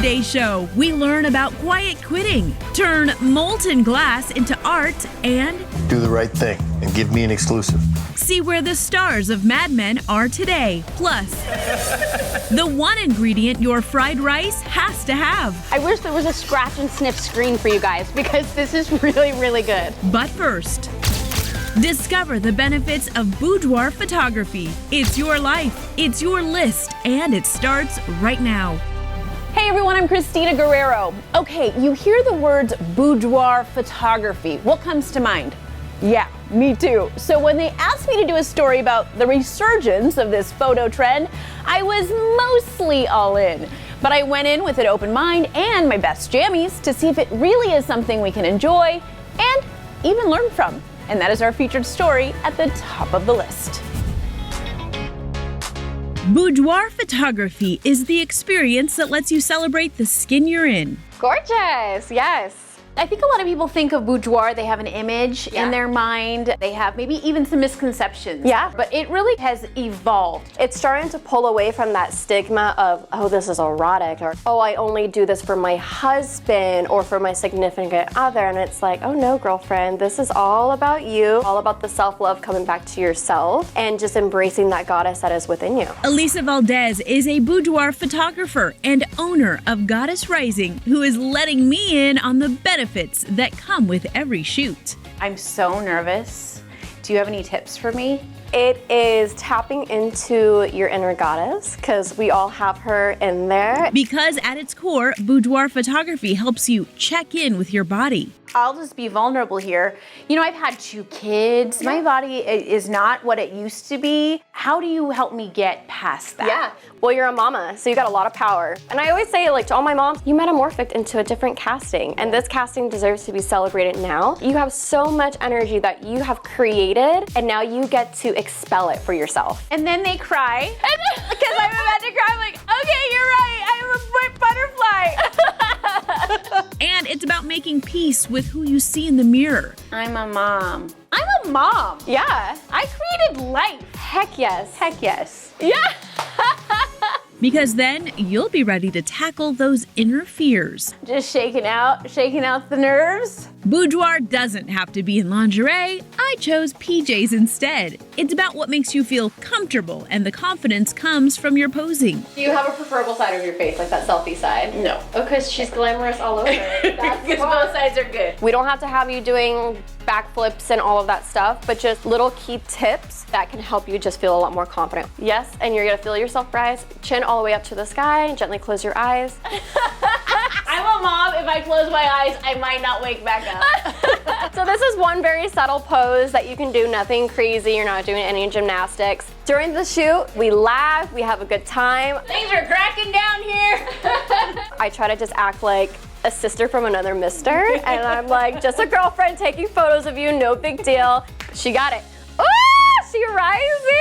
today's show, we learn about quiet quitting, turn molten glass into art, and do the right thing and give me an exclusive. See where the stars of Mad Men are today. Plus, the one ingredient your fried rice has to have. I wish there was a scratch and sniff screen for you guys because this is really, really good. But first, discover the benefits of boudoir photography. It's your life, it's your list, and it starts right now. Hey everyone, I'm Christina Guerrero. Okay, you hear the words boudoir photography. What comes to mind? Yeah, me too. So when they asked me to do a story about the resurgence of this photo trend, I was mostly all in. But I went in with an open mind and my best jammies to see if it really is something we can enjoy and even learn from. And that is our featured story at the top of the list. Boudoir photography is the experience that lets you celebrate the skin you're in. Gorgeous, yes. I think a lot of people think of boudoir, they have an image in their mind. They have maybe even some misconceptions. Yeah. But it really has evolved. It's starting to pull away from that stigma of, oh, this is erotic, or, oh, I only do this for my husband or for my significant other. And it's like, oh no, girlfriend, this is all about you, all about the self-love coming back to yourself and just embracing that goddess that is within you. Elisa Valdez is a boudoir photographer and owner of Goddess Rising, who is letting me in on the benefits that come with every shoot. I'm so nervous. Do you have any tips for me? It is tapping into your inner goddess, because we all have her in there. Because at its core, boudoir photography helps you check in with your body. I'll just be vulnerable here. You know, I've had 2 kids. My body is not what it used to be. How do you help me get past that? Yeah, well, you're a mama, so you got a lot of power. And I always say, like, to all my moms, you metamorphed into a different casting, and this casting deserves to be celebrated now. You have so much energy that you have created, and now you get to expel it for yourself. And then they cry. Because I'm about to cry. I'm like, okay, you're right. I'm a butterfly. And it's about making peace with who you see in the mirror. I'm a mom. I'm a mom. Yeah. I created life. Heck yes. Heck yes. Yeah. Because then you'll be ready to tackle those inner fears. Just shaking out the nerves. Boudoir doesn't have to be in lingerie. I chose PJs instead. It's about what makes you feel comfortable, and the confidence comes from your posing. Do you have a preferable side of your face, like that selfie side? No. Oh, because she's glamorous all over. Because both sides are good. We don't have to have you doing backflips and all of that stuff, but just little key tips that can help you just feel a lot more confident. Yes, and you're gonna feel yourself rise, chin all the way up to the sky, and gently close your eyes. I'm a mom. If I close my eyes, I might not wake back up. So this is one very subtle pose that you can do, nothing crazy, you're not doing any gymnastics. During the shoot, we laugh, we have a good time. Things are cracking down here. I try to just act like a sister from another mister, and I'm like, just a girlfriend taking photos of you, no big deal. She got it. Oh, she rising!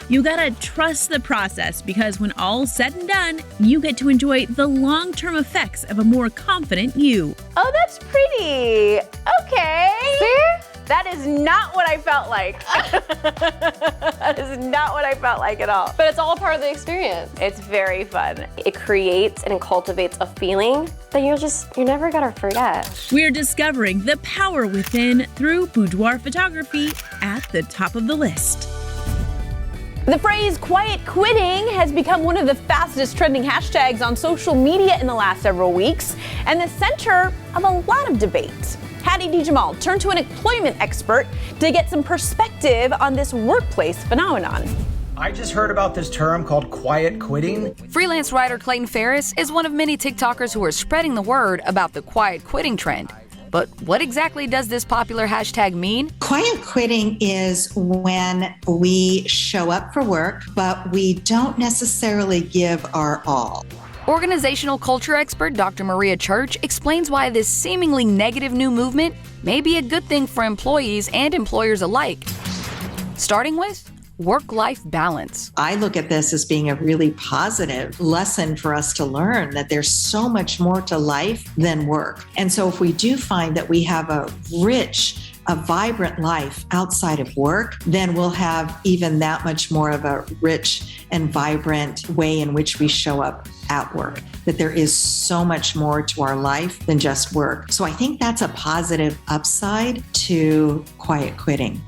You gotta trust the process, because when all's said and done, you get to enjoy the long-term effects of a more confident you. Oh, that's pretty. Okay. See? That is not what I felt like. That is not what I felt like at all. But it's all part of the experience. It's very fun. It creates and cultivates a feeling that you're never gonna forget. We're discovering the power within through boudoir photography at the top of the list. The phrase quiet quitting has become one of the fastest trending hashtags on social media in the last several weeks, and the center of a lot of debate. Hattie DeJamal turned to an employment expert to get some perspective on this workplace phenomenon. I just heard about this term called quiet quitting. Freelance writer Clayton Ferris is one of many TikTokers who are spreading the word about the quiet quitting trend. But what exactly does this popular hashtag mean? Quiet quitting is when we show up for work, but we don't necessarily give our all. Organizational culture expert Dr. Maria Church explains why this seemingly negative new movement may be a good thing for employees and employers alike. Starting with work-life balance. I look at this as being a really positive lesson for us to learn that there's so much more to life than work. And so if we do find that we have a rich a vibrant life outside of work, then we'll have even that much more of a rich and vibrant way in which we show up at work, that there is so much more to our life than just work. So I think that's a positive upside to quiet quitting.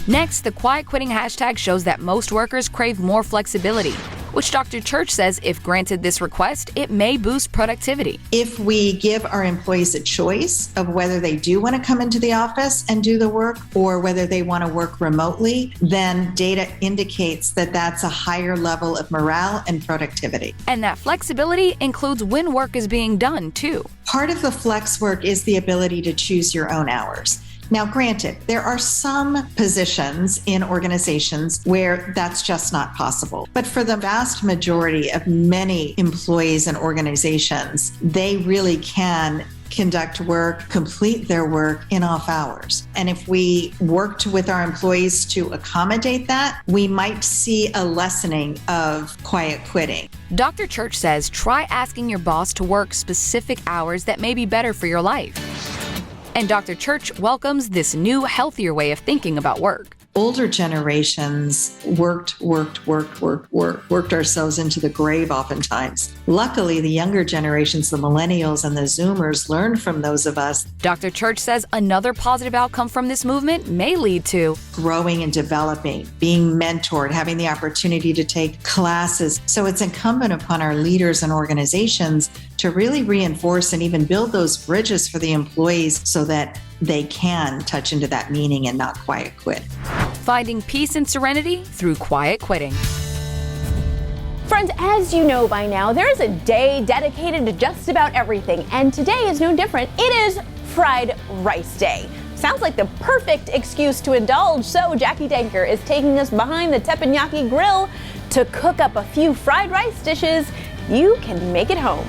Next, the quiet quitting hashtag shows that most workers crave more flexibility, which Dr. Church says if granted this request, it may boost productivity. If we give our employees a choice of whether they do want to come into the office and do the work or whether they want to work remotely, then data indicates that that's a higher level of morale and productivity. And that flexibility includes when work is being done, too. Part of the flex work is the ability to choose your own hours. Now, granted, there are some positions in organizations where that's just not possible. But for the vast majority of many employees and organizations, they really can conduct work, complete their work in off hours. And if we worked with our employees to accommodate that, we might see a lessening of quiet quitting. Dr. Church says try asking your boss to work specific hours that may be better for your life. And Dr. Church welcomes this new, healthier way of thinking about work. Older generations worked ourselves into the grave oftentimes. Luckily, the younger generations, the millennials and the Zoomers, learned from those of us. Dr. Church says another positive outcome from this movement may lead to growing and developing, being mentored, having the opportunity to take classes. So it's incumbent upon our leaders and organizations to really reinforce and even build those bridges for the employees so that they can touch into that meaning and not quiet quit. Finding peace and serenity through quiet quitting. Friends, as you know by now, there is a day dedicated to just about everything, and today is no different. It is Fried Rice Day. Sounds like the perfect excuse to indulge, so Jackie Danker is taking us behind the teppanyaki grill to cook up a few fried rice dishes you can make at home.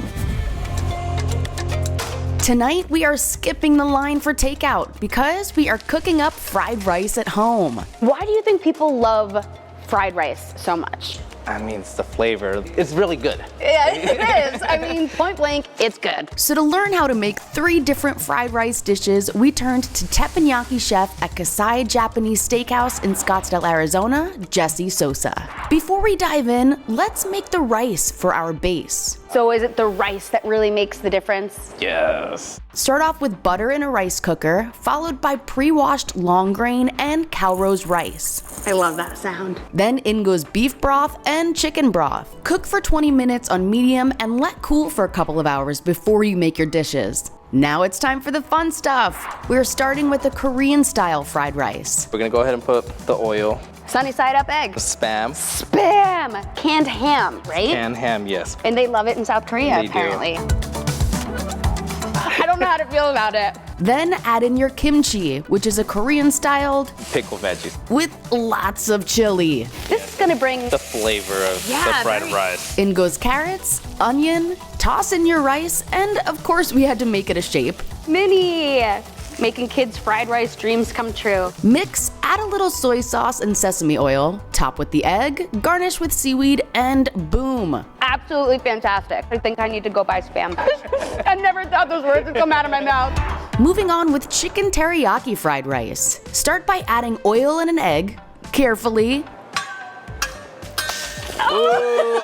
Tonight, we are skipping the line for takeout because we are cooking up fried rice at home. Why do you think people love fried rice so much? I mean, it's the flavor. It's really good. Yeah, it is. I mean, point blank, it's good. So to learn how to make 3 different fried rice dishes, we turned to teppanyaki chef at Kasai Japanese Steakhouse in Scottsdale, Arizona, Jesse Sosa. Before we dive in, let's make the rice for our base. So is it the rice that really makes the difference? Yes. Start off with butter in a rice cooker, followed by pre-washed long grain and Calrose rice. I love that sound. Then in goes beef broth and chicken broth. Cook for 20 minutes on medium and let cool for a couple of hours before you make your dishes. Now it's time for the fun stuff. We're starting with a Korean-style fried rice. We're gonna go ahead and put the oil. Sunny side up eggs. Spam. Spam! Canned ham, right? Canned ham, yes. And they love it in South Korea, They do. apparently. I don't know how to feel about it. Then add in your kimchi, which is a Korean-styled Pickle veggies. with lots of chili. This is gonna bring The flavor of the fried rice. In goes carrots, onion, toss in your rice, and of course we had to make it a shape. Minnie, making kids' fried rice dreams come true. Mix, add a little soy sauce and sesame oil, top with the egg, garnish with seaweed, and boom. Absolutely fantastic. I think I need to go buy Spam. I never thought those words would come out of my mouth. Moving on with chicken teriyaki fried rice. Start by adding oil and an egg, carefully.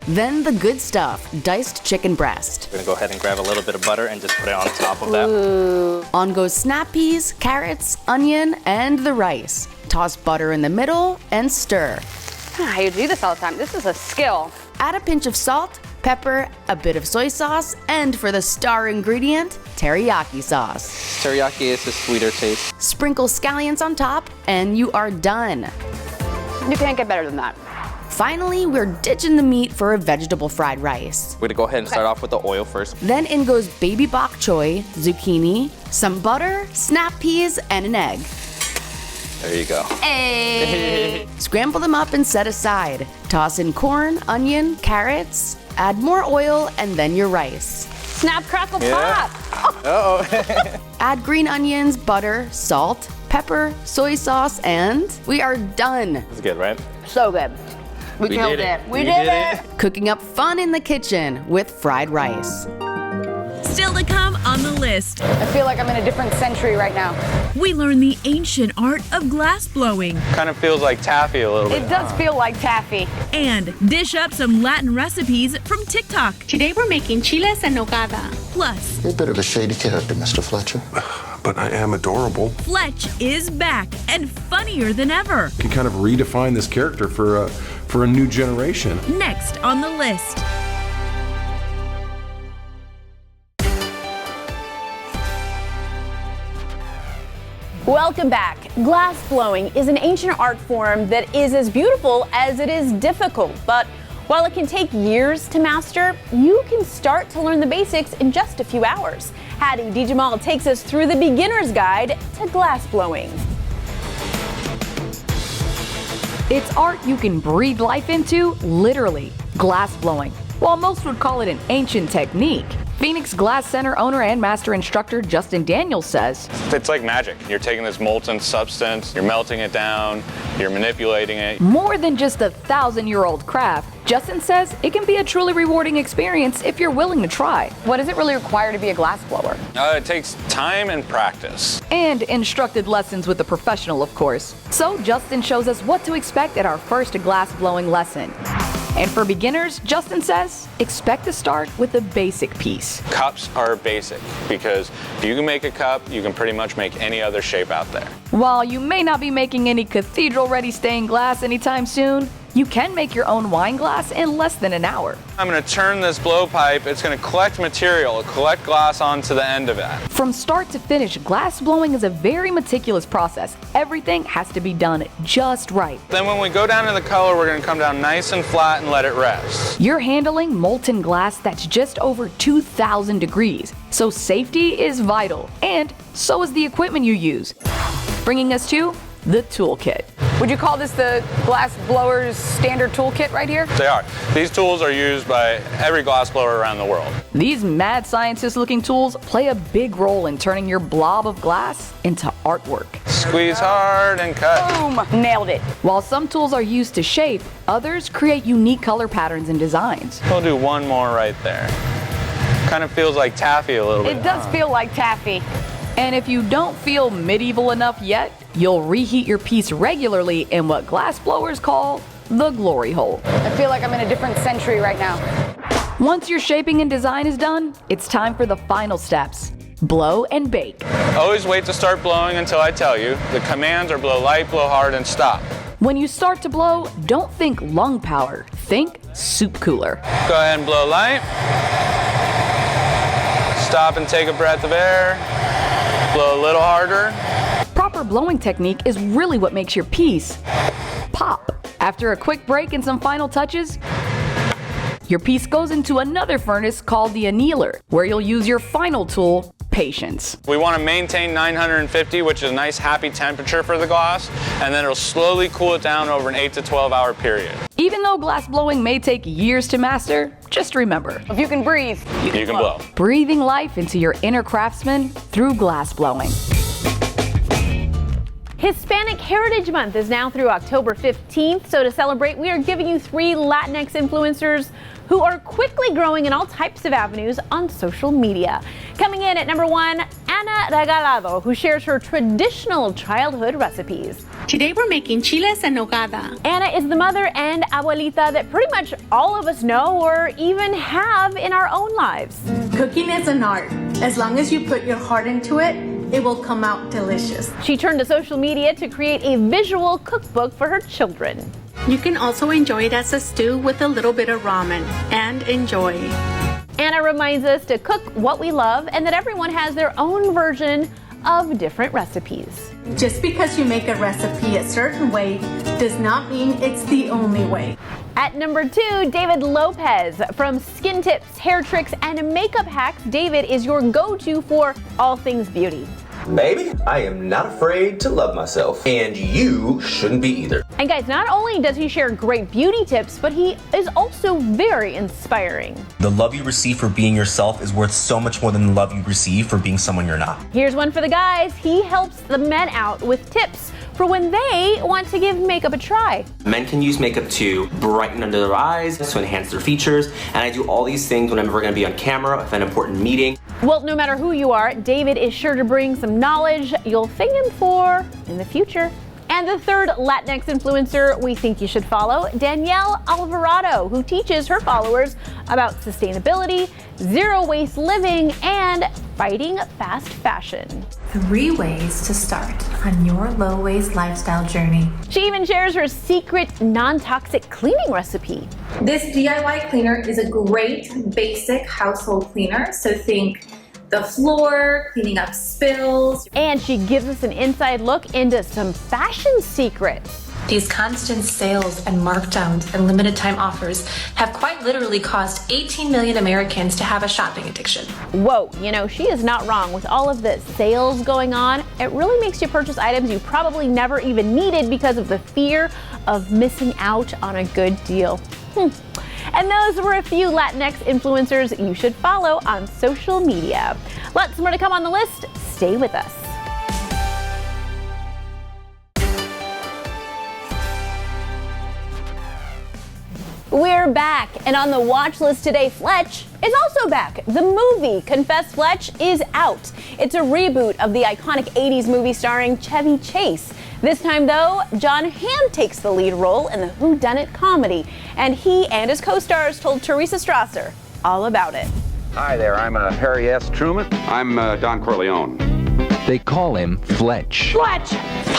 Then the good stuff, diced chicken breast. We're gonna go ahead and grab a little bit of butter and just put it on top of that. On goes snap peas, carrots, onion, and the rice. Toss butter in the middle and stir. I do this all the time. This is a skill. Add a pinch of salt, pepper, a bit of soy sauce, and for the star ingredient, teriyaki sauce. Teriyaki is a sweeter taste. Sprinkle scallions on top, and you are done. You can't get better than that. Finally, we're ditching the meat for a vegetable fried rice. We're gonna go ahead and start off with the oil first. Then in goes baby bok choy, zucchini, some butter, snap peas, and an egg. There you go. Hey! Scramble them up and set aside. Toss in corn, onion, carrots, add more oil, and then your rice. Snap, crackle, Yeah. pop. Uh-oh. Add green onions, butter, salt, pepper, soy sauce, and we are done. It's good, right? So good. We killed did it. We did it. Cooking up fun in the kitchen with fried rice. Still to come on the list. I feel like I'm in a different century right now. We learn the ancient art of glass blowing. Kind of feels like taffy a little bit. It does feel like taffy. And dish up some Latin recipes from TikTok. Today we're making chiles en nogada. Plus, You're a bit of a shady character, Mr. Fletcher. But I am adorable. Fletch is back and funnier than ever. You can kind of redefine this character for a new generation. Next on the list. Welcome back. Glass blowing is an ancient art form that is as beautiful as it is difficult. But while it can take years to master, you can start to learn the basics in just a few hours. Hattie DeJamal takes us through the beginner's guide to glass blowing. It's art you can breathe life into, literally, glass blowing. While most would call it an ancient technique, Phoenix Glass Center owner and master instructor Justin Daniels says, It's like magic. You're taking this molten substance, you're melting it down, you're manipulating it. more than just a 1,000-year-old craft, Justin says it can be a truly rewarding experience if you're willing to try. What does it really require to be a glass blower? It takes time and practice. And instructed lessons with a professional, of course. So Justin shows us what to expect at our first glass blowing lesson. And for beginners, Justin says, expect to start with a basic piece. Cups are basic because if you can make a cup, you can pretty much make any other shape out there. While you may not be making any cathedral-ready stained glass anytime soon, you can make your own wine glass in less than an hour. I'm going to turn this blowpipe. It's going to collect material, collect glass onto the end of it. From start to finish, glass blowing is a very meticulous process. Everything has to be done just right. Then when we go down to the color, we're going to come down nice and flat and let it rest. You're handling molten glass that's just over 2,000 degrees, so safety is vital, and so is the equipment you use. Bringing us to the toolkit. Would you call this the glass blower's standard toolkit right here? They are. These tools are used by every glass blower around the world. These mad scientist-looking tools play a big role in turning your blob of glass into artwork. Squeeze hard and cut. Boom! Nailed it. While some tools are used to shape, others create unique color patterns and designs. We'll do one more right there. Kind of feels like taffy a little bit. It does feel like taffy. And if you don't feel medieval enough yet, you'll reheat your piece regularly in what glass blowers call the glory hole. I feel like I'm in a different century right now. Once your shaping and design is done, it's time for the final steps. Blow and bake. Always wait to start blowing until I tell you. The commands are blow light, blow hard, and stop. When you start to blow, don't think lung power, think soup cooler. Go ahead and blow light. Stop and take a breath of air. Blow a little harder. Proper blowing technique is really what makes your piece pop. After a quick break and some final touches, your piece goes into another furnace called the annealer, where you'll use your final tool, patience. We want to maintain 950, which is a nice happy temperature for the glass, and then it'll slowly cool it down over an 8 to 12 hour period. Even though glass blowing may take years to master, just remember, if you can breathe, you can blow. Breathing life into your inner craftsman through glass blowing. Hispanic Heritage Month is now through October 15th, so to celebrate, we are giving you 3 Latinx influencers who are quickly growing in all types of avenues on social media. Coming in at number 1, Ana Regalado, who shares her traditional childhood recipes. Today we're making chiles en nogada. Ana is the mother and abuelita that pretty much all of us know or even have in our own lives. Cooking is an art. As long as you put your heart into it, it will come out delicious. She turned to social media to create a visual cookbook for her children. You can also enjoy it as a stew with a little bit of ramen, and enjoy. Anna reminds us to cook what we love and that everyone has their own version of different recipes. Just because you make a recipe a certain way does not mean it's the only way. At number 2, David Lopez. From skin tips, hair tricks, and makeup hacks, David is your go-to for all things beauty. Baby, I am not afraid to love myself, and you shouldn't be either. And guys, not only does he share great beauty tips, but he is also very inspiring. The love you receive for being yourself is worth so much more than the love you receive for being someone you're not. Here's one for the guys. He helps the men out with tips for when they want to give makeup a try. Men can use makeup to brighten under their eyes, to enhance their features, and I do all these things when I'm ever going to be on camera, if an important meeting. Well, no matter who you are, David is sure to bring some knowledge you'll thank him for in the future. And the third Latinx influencer we think you should follow, Danielle Alvarado, who teaches her followers about sustainability, zero waste living, and fighting fast fashion. 3 ways to start on your low-waste lifestyle journey. She even shares her secret non-toxic cleaning recipe. This DIY cleaner is a great basic household cleaner, so think the floor, cleaning up spills. And she gives us an inside look into some fashion secrets. These constant sales and markdowns and limited time offers have quite literally caused 18 million Americans to have a shopping addiction. Whoa, you know, she is not wrong. With all of the sales going on, it really makes you purchase items you probably never even needed because of the fear of missing out on a good deal. And those were a few Latinx influencers you should follow on social media. Lots more to come on the list. Stay with us. We're back, and on the watch list today, Fletch is also back. The movie Confess Fletch is out. It's a reboot of the iconic 80s movie starring Chevy Chase. This time, though, Jon Hamm takes the lead role in the whodunit comedy, and he and his co-stars told Teresa Strasser all about it. Hi there, I'm Harry S. Truman. I'm Don Corleone. They call him Fletch. Fletch!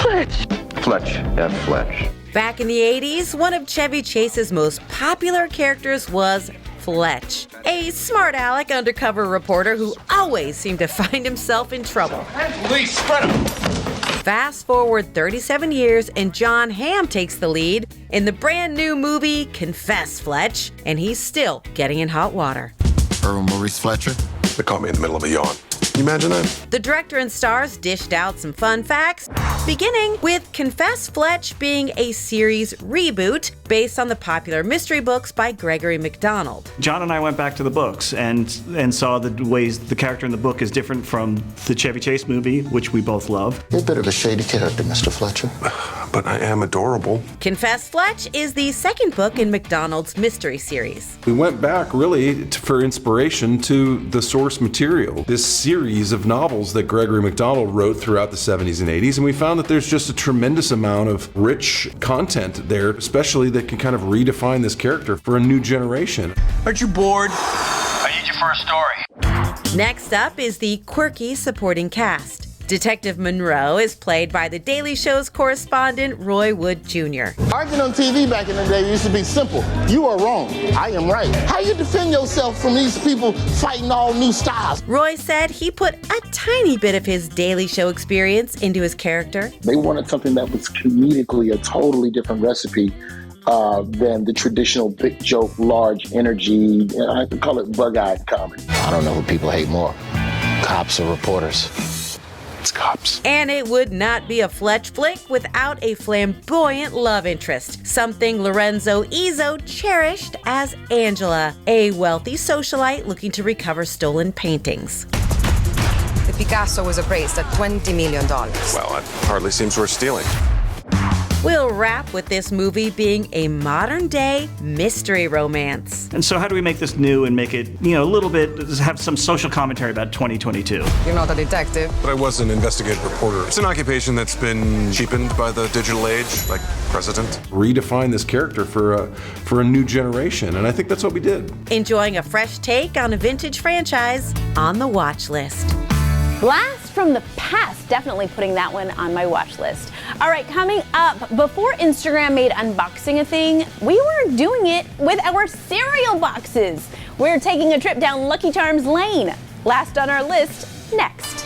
Fletch! Fletch F. Fletch. Back in the 80s, one of Chevy Chase's most popular characters was Fletch, a smart aleck undercover reporter who always seemed to find himself in trouble. Police, spread 'em! Fast forward 37 years, and Jon Hamm takes the lead in the brand new movie Confess Fletch, and he's still getting in hot water. Earl Maurice Fletcher? They caught me in the middle of a yawn. Can you imagine that? The director and stars dished out some fun facts, beginning with Confess Fletch being a series reboot based on the popular mystery books by Gregory MacDonald. John and I went back to the books and saw the ways the character in the book is different from the Chevy Chase movie, which we both love. You're a bit of a shady character, Mr. Fletcher. But I am adorable. Confess Fletch is the second book in MacDonald's mystery series. We went back really for inspiration to the source material, this series of novels that Gregory MacDonald wrote throughout the 70s and 80s, and we found that there's just a tremendous amount of rich content there, especially that can kind of redefine this character for a new generation. Aren't you bored? I need you for a story. Next up is the quirky supporting cast. Detective Monroe is played by The Daily Show's correspondent Roy Wood Jr. Arguing on TV back in the day used to be simple. You are wrong. I am right. How you defend yourself from these people fighting all new styles? Roy said he put a tiny bit of his Daily Show experience into his character. They wanted something that was comedically a totally different recipe than the traditional big joke, large energy, I could call it bug-eyed comedy. I don't know who people hate more, cops or reporters. It's cops. And it would not be a Fletch flick without a flamboyant love interest, something Lorenzo Izzo cherished as Angela, a wealthy socialite looking to recover stolen paintings. The Picasso was appraised at $20 million. Well, that hardly seems worth stealing. We'll wrap with this movie being a modern-day mystery romance. And so how do we make this new and make it, a little bit, have some social commentary about 2022? You're not a detective. But I was an investigative reporter. It's an occupation that's been cheapened by the digital age, like president. Redefine this character for a new generation, and I think that's what we did. Enjoying a fresh take on a vintage franchise on the watch list. Blast from the past, definitely putting that one on my watch list. All right, coming up, before Instagram made unboxing a thing, we were doing it with our cereal boxes. We're taking a trip down Lucky Charms Lane. Last on our list, next.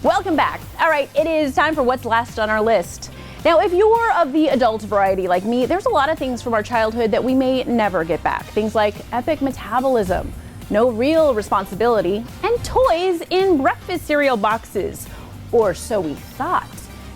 Welcome back. All right, it is time for what's last on our list. Now, if you're of the adult variety like me, there's a lot of things from our childhood that we may never get back. Things like epic metabolism, no real responsibility, and toys in breakfast cereal boxes. Or so we thought.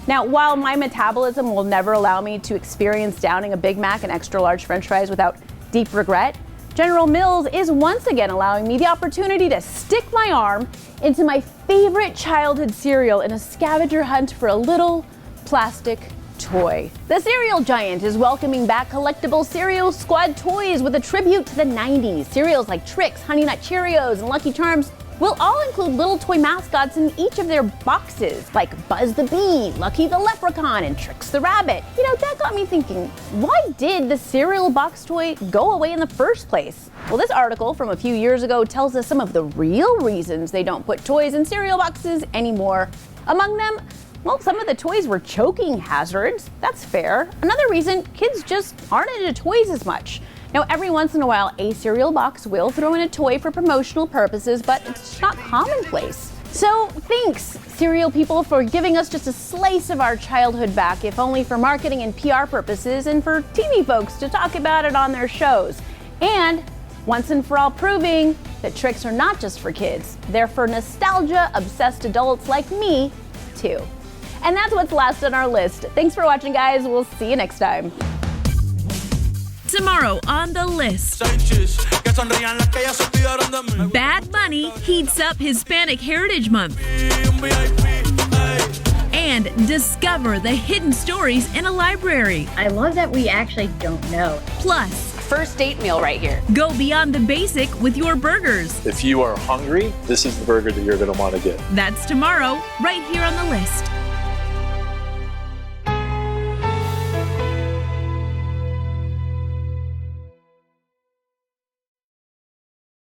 Now, while my metabolism will never allow me to experience downing a Big Mac and extra large French fries without deep regret, General Mills is once again allowing me the opportunity to stick my arm into my favorite childhood cereal in a scavenger hunt for a little plastic toy. The cereal giant is welcoming back collectible Cereal Squad toys with a tribute to the 90s. Cereals like Trix, Honey Nut Cheerios, and Lucky Charms will all include little toy mascots in each of their boxes, like Buzz the Bee, Lucky the Leprechaun, and Trix the Rabbit. You know, that got me thinking, why did the cereal box toy go away in the first place? Well, this article from a few years ago tells us some of the real reasons they don't put toys in cereal boxes anymore. Among them, well, some of the toys were choking hazards. That's fair. Another reason, kids just aren't into toys as much. Now, every once in a while, a cereal box will throw in a toy for promotional purposes, but it's not commonplace. So thanks, cereal people, for giving us just a slice of our childhood back, if only for marketing and PR purposes, and for TV folks to talk about it on their shows. And once and for all proving that tricks are not just for kids. They're for nostalgia-obsessed adults like me, too. And that's what's last on our list. Thanks for watching, guys. We'll see you next time. Tomorrow on the list. Bad Bunny heats up Hispanic Heritage Month. And discover the hidden stories in a library. I love that we actually don't know. Plus, first date meal right here. Go beyond the basic with your burgers. If you are hungry, this is the burger that you're going to want to get. That's tomorrow, right here on the list.